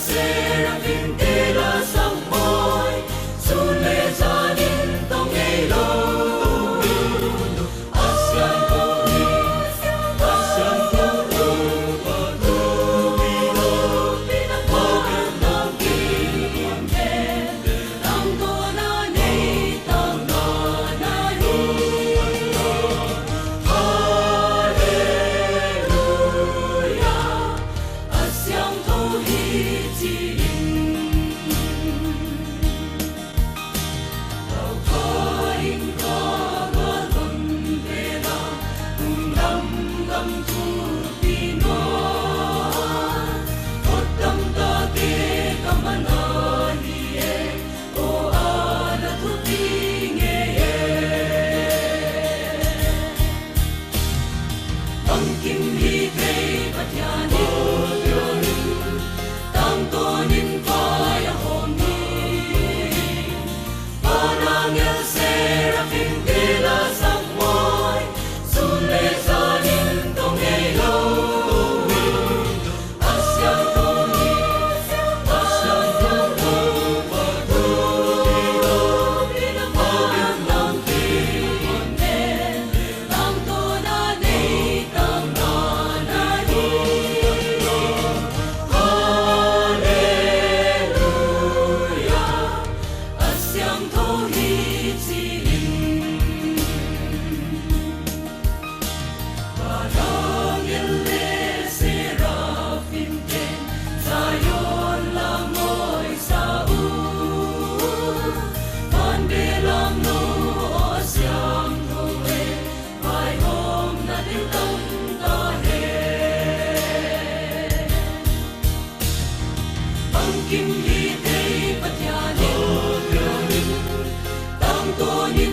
seraphim tela sang môi sun le janin tong ei lo asyang ko ni asyang ko lo pa tu vi lo pinang bagan ng king ang ko na nei tang na na ni hallelujah asyang ko hi chi kim hi kay patyanin tang tonin faya homi panangel seraphim tela sang moy sun le janin tong ei lo asyang ko ni asyang ko lo pa tu vi lo pinang bagan ng king ang to na nei tang na na ni hallelujah asyang ko hi chi panangel le seraphim ten Zion lamoy sa pandelang no asyang ko mai hom na din tong ta he ang kim hi kay patyanin tang to ni